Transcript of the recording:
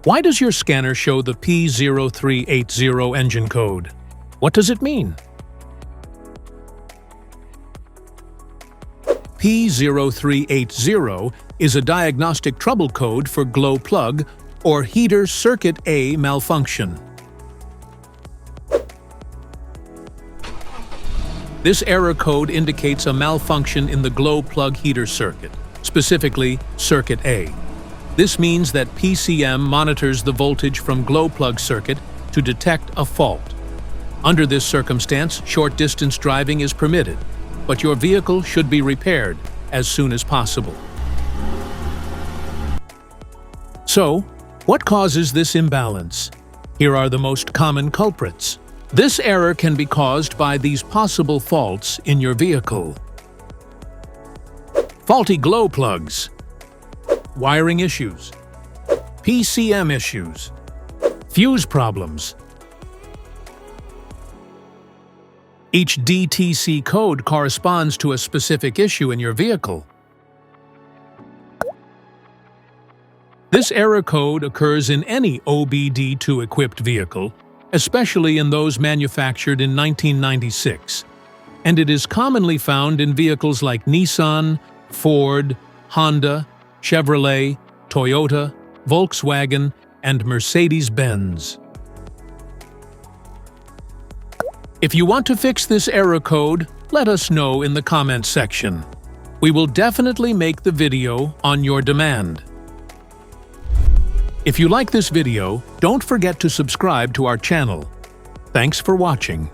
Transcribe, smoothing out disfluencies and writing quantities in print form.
Why does your scanner show the P0380 engine code? What does it mean? P0380 is a diagnostic trouble code for glow plug or heater circuit A malfunction. This error code indicates a malfunction in the glow plug heater circuit, specifically circuit A. This means that PCM monitors the voltage from glow plug circuit to detect a fault. Under this circumstance, short-distance driving is permitted, but your vehicle should be repaired as soon as possible. So, what causes this imbalance? Here are the most common culprits. This error can be caused by these possible faults in your vehicle. Faulty glow plugs, wiring issues, PCM issues, fuse problems. Each DTC code corresponds to a specific issue in your vehicle. This error code occurs in any OBD2-equipped vehicle, especially in those manufactured in 1996, and it is commonly found in vehicles like Nissan, Ford, Honda, Chevrolet, Toyota, Volkswagen, and Mercedes-Benz. If you want to fix this error code, let us know in the comments section. We will definitely make the video on your demand. If you like this video, don't forget to subscribe to our channel. Thanks for watching.